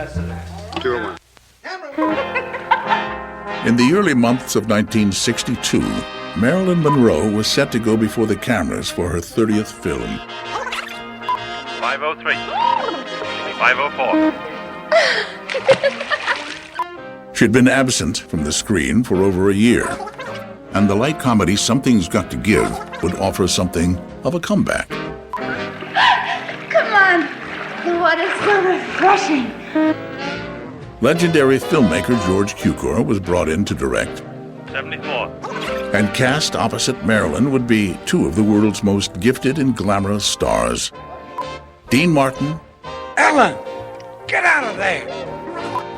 201. In the early months of 1962, Marilyn Monroe was set to go before the cameras for her 30th film. 503. 504. She'd been absent from the screen for over a year, and the light comedy Something's Got to Give would offer something of a comeback. Come on! The water's so refreshing. Legendary filmmaker George Cukor was brought in to direct. 74. And cast opposite Marilyn would be two of the world's most gifted and glamorous stars. Dean Martin. Ellen! Get out of there!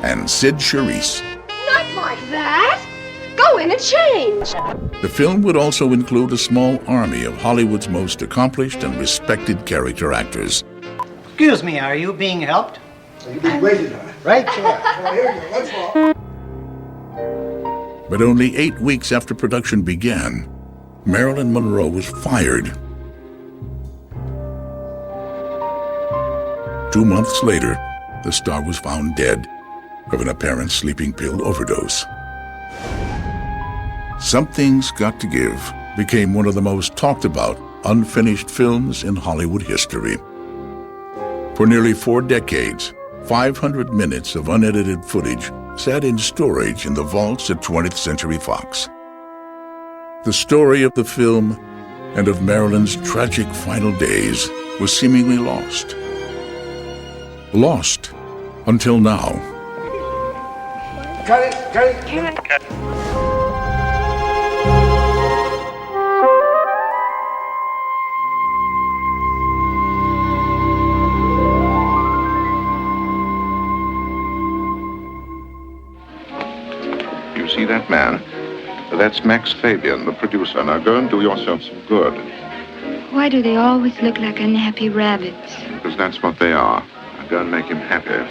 And Sid Charisse. Not like that! Go in and change! The film would also include a small army of Hollywood's most accomplished and respected character actors. Excuse me, are you being helped? You've been waiting on it. Right there. Oh, here you go. Let's walk. But only 8 weeks after production began, Marilyn Monroe was fired. 2 months later, the star was found dead of an apparent sleeping pill overdose. Something's Got to Give became one of the most talked about unfinished films in Hollywood history. For nearly 4 decades, 500 minutes of unedited footage sat in storage in the vaults at 20th Century Fox. The story of the film and of Marilyn's tragic final days was seemingly lost. Lost until now. Cut it. You see that man? That's Max Fabian, the producer. Now go and do yourself some good. Why do they always look like unhappy rabbits? Because that's what they are. Now go and make him happy.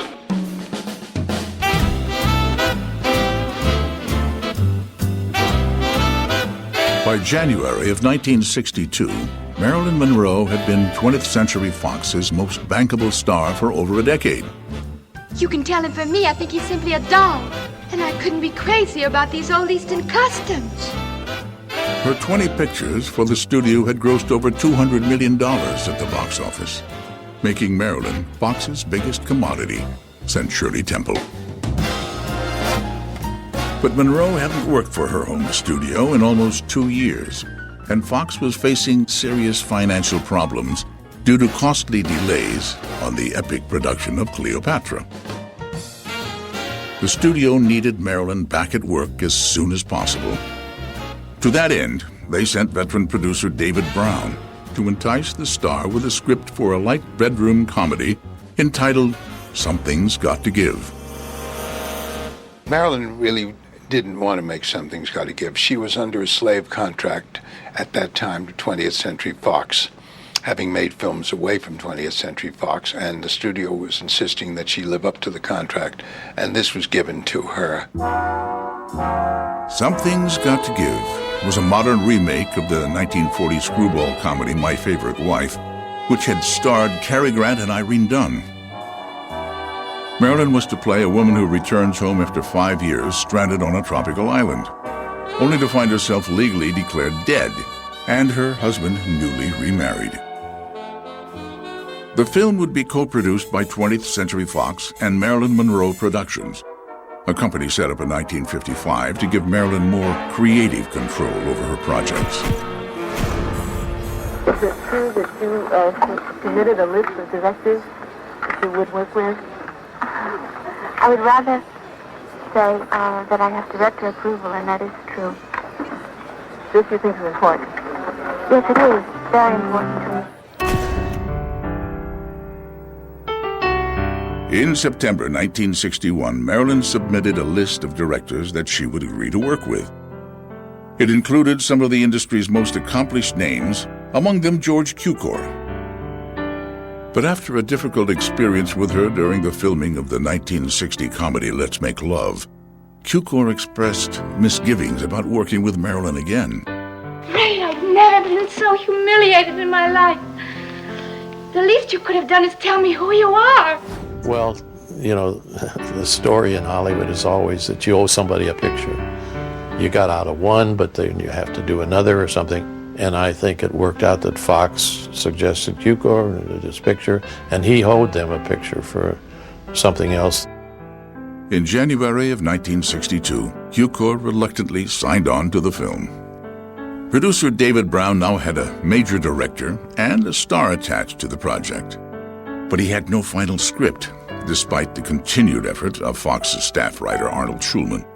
By January of 1962, Marilyn Monroe had been 20th Century Fox's most bankable star for over a decade. You can tell him for me, I think he's simply a doll. And I couldn't be crazy about these old Eastern customs. Her 20 pictures for the studio had grossed over $200 million at the box office, making Marilyn Fox's biggest commodity since Shirley Temple. But Monroe hadn't worked for her home studio in almost 2 years, and Fox was facing serious financial problems due to costly delays on the epic production of Cleopatra. The studio needed Marilyn back at work as soon as possible. To that end, they sent veteran producer David Brown to entice the star with a script for a light bedroom comedy entitled Something's Got to Give. Marilyn really didn't want to make Something's Got to Give. She was under a slave contract at that time to 20th Century Fox, having made films away from 20th Century Fox, and the studio was insisting that she live up to the contract, and this was given to her. Something's Got to Give was a modern remake of the 1940 screwball comedy My Favorite Wife, which had starred Cary Grant and Irene Dunne. Marilyn was to play a woman who returns home after 5 years stranded on a tropical island, only to find herself legally declared dead and her husband newly remarried. The film would be co-produced by 20th Century Fox and Marilyn Monroe Productions, a company set up in 1955 to give Marilyn more creative control over her projects. Is it true that you submitted a list of directors that you would work with? I would rather say that I have director approval, and that is true. This you think is important? Yes, it is. Very important to me. In September 1961, Marilyn submitted a list of directors that she would agree to work with. It included some of the industry's most accomplished names, among them George Cukor. But after a difficult experience with her during the filming of the 1960 comedy Let's Make Love, Cukor expressed misgivings about working with Marilyn again. Ray, I've never been so humiliated in my life. The least you could have done is tell me who you are. Well, you know, the story in Hollywood is always that you owe somebody a picture. You got out of one, but then you have to do another or something. And I think it worked out that Fox suggested Cukor, this picture, and he owed them a picture for something else. In January of 1962, Cukor reluctantly signed on to the film. Producer David Brown now had a major director and a star attached to the project. But he had no final script, despite the continued effort of Fox's staff writer Arnold Schulman.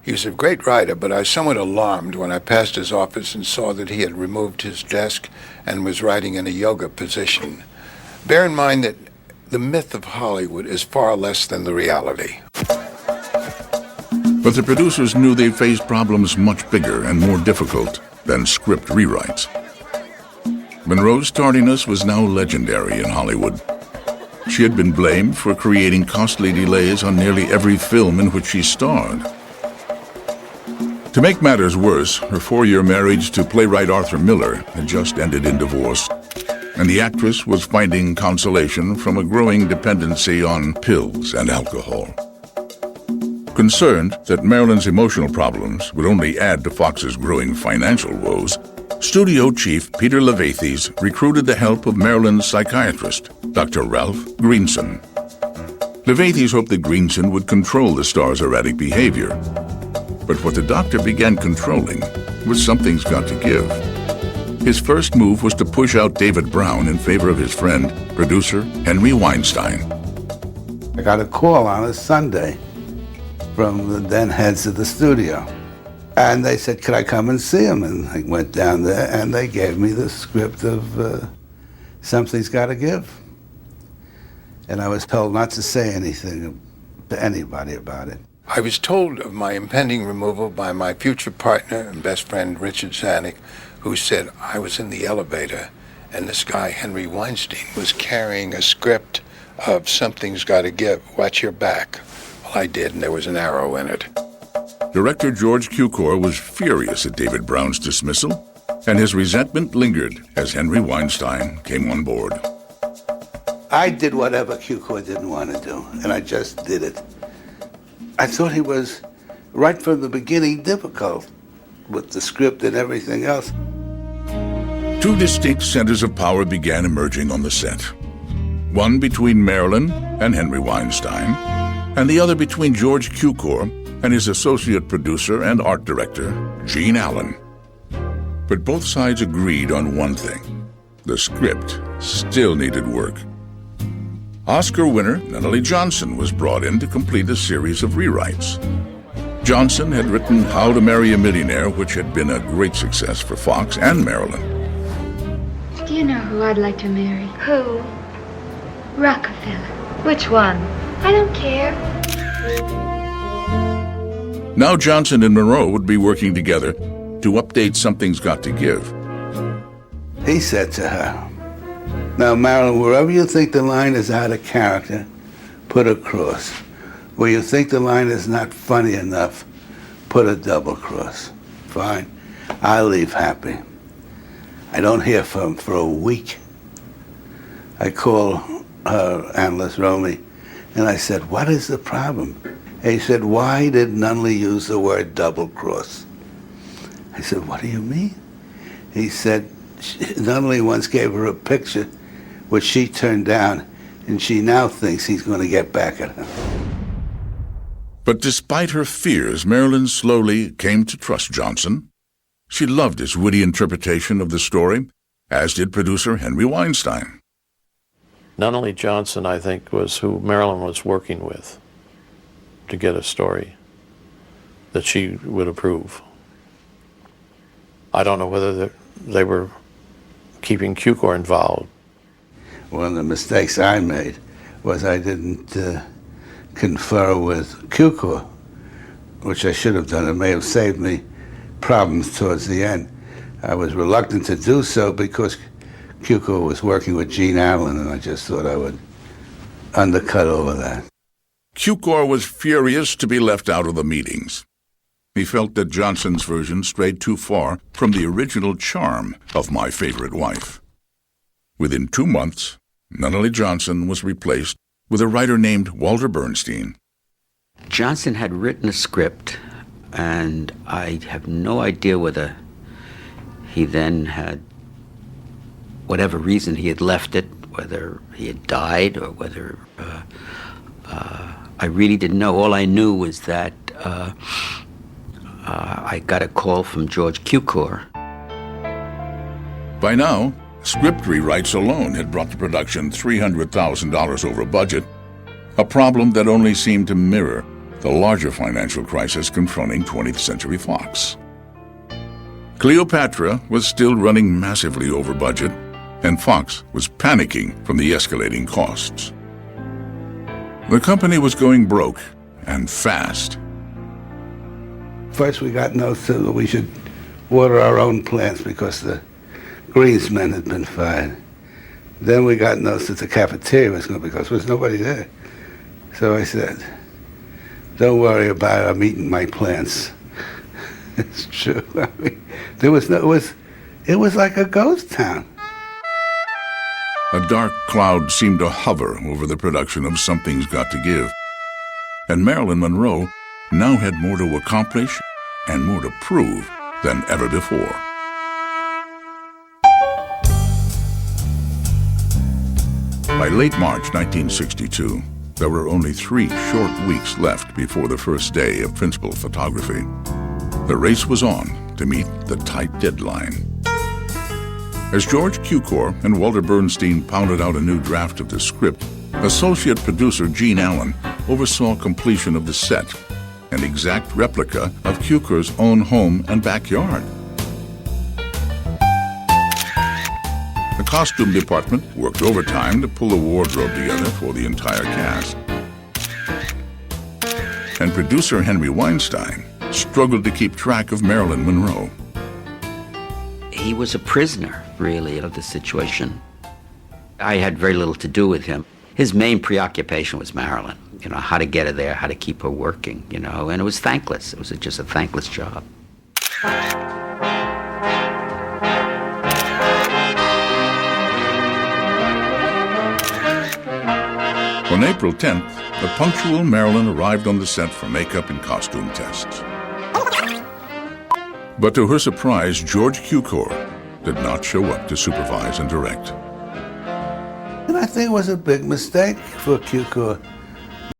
He was a great writer, but I was somewhat alarmed when I passed his office and saw that he had removed his desk and was writing in a yoga position. Bear in mind that the myth of Hollywood is far less than the reality. But the producers knew they faced problems much bigger and more difficult than script rewrites. Monroe's tardiness was now legendary in Hollywood. She had been blamed for creating costly delays on nearly every film in which she starred. To make matters worse, her 4-year marriage to playwright Arthur Miller had just ended in divorce, and the actress was finding consolation from a growing dependency on pills and alcohol. Concerned that Marilyn's emotional problems would only add to Fox's growing financial woes, studio chief Peter Levathes recruited the help of Marilyn's psychiatrist, Dr. Ralph Greenson. Levathes hoped that Greenson would control the star's erratic behavior. But what the doctor began controlling was Something's Got to Give. His first move was to push out David Brown in favor of his friend, producer Henry Weinstein. I got a call on a Sunday from the then heads of the studio. And they said, could I come and see him? And I went down there and they gave me the script of Something's Got to Give. And I was told not to say anything to anybody about it. I was told of my impending removal by my future partner and best friend, Richard Zanuck, who said I was in the elevator and this guy, Henry Weinstein, was carrying a script of Something's Got to Give. Watch your back. Well, I did, and there was an arrow in it. Director George Cukor was furious at David Brown's dismissal, and his resentment lingered as Henry Weinstein came on board. I did whatever Cukor didn't want to do, and I just did it. I thought he was, right from the beginning, difficult with the script and everything else. Two distinct centers of power began emerging on the set. One between Marilyn and Henry Weinstein, and the other between George Cukor and his associate producer and art director, Gene Allen. But both sides agreed on one thing. The script still needed work. Oscar winner Nunnally Johnson was brought in to complete a series of rewrites. Johnson had written How to Marry a Millionaire, which had been a great success for Fox and Marilyn. Do you know who I'd like to marry? Who? Rockefeller. Which one? I don't care. Now Johnson and Monroe would be working together to update Something's Got to Give. He said to her, now, Marilyn, wherever you think the line is out of character, put a cross. Where you think the line is not funny enough, put a double cross. Fine. I'll leave happy. I don't hear from him for a week. I call her analyst, Romy, and I said, what is the problem? And he said, why did Nunnally use the word double cross? I said, what do you mean? He said, Nunnally once gave her a picture which she turned down, and she now thinks he's going to get back at her. But despite her fears, Marilyn slowly came to trust Johnson. She loved his witty interpretation of the story, as did producer Henry Weinstein. Nunnally Johnson, I think, was who Marilyn was working with to get a story that she would approve. I don't know whether they were keeping Cukor involved. One of the mistakes I made was I didn't confer with Cukor, which I should have done. It may have saved me problems towards the end. I was reluctant to do so because Cukor was working with Gene Allen, and I just thought I would undercut over that. Cukor was furious to be left out of the meetings. He felt that Johnson's version strayed too far from the original charm of My Favorite Wife. Within 2 months, Nunnally Johnson was replaced with a writer named Walter Bernstein. Johnson had written a script, and I have no idea whether he then had, whatever reason he had left it, whether he had died or whether, I really didn't know. All I knew was that I got a call from George Cukor. By now, script rewrites alone had brought the production $300,000 over budget, a problem that only seemed to mirror the larger financial crisis confronting 20th Century Fox. Cleopatra was still running massively over budget, and Fox was panicking from the escalating costs. The company was going broke, and fast. First we got notes that we should water our own plants because the greensmen had been fired. Then we got notes that the cafeteria was going because there was nobody there. So I said, don't worry about it, I'm eating my plants. It's true. I mean, there was no, it was like a ghost town. A dark cloud seemed to hover over the production of Something's Got to Give, and Marilyn Monroe now had more to accomplish and more to prove than ever before. By late March 1962, there were only 3 short weeks left before the first day of principal photography. The race was on to meet the tight deadline. As George Cukor and Walter Bernstein pounded out a new draft of the script, associate producer Gene Allen oversaw completion of the set, an exact replica of Cukor's own home and backyard. The costume department worked overtime to pull the wardrobe together for the entire cast. And producer Henry Weinstein struggled to keep track of Marilyn Monroe. He was a prisoner, really, of the situation. I had very little to do with him. His main preoccupation was Marilyn, how to get her there, how to keep her working, and it was thankless. It was just a thankless job. On April 10th, the punctual Marilyn arrived on the set for makeup and costume tests. But to her surprise, George Cukor did not show up to supervise and direct. And I think it was a big mistake for Cukor.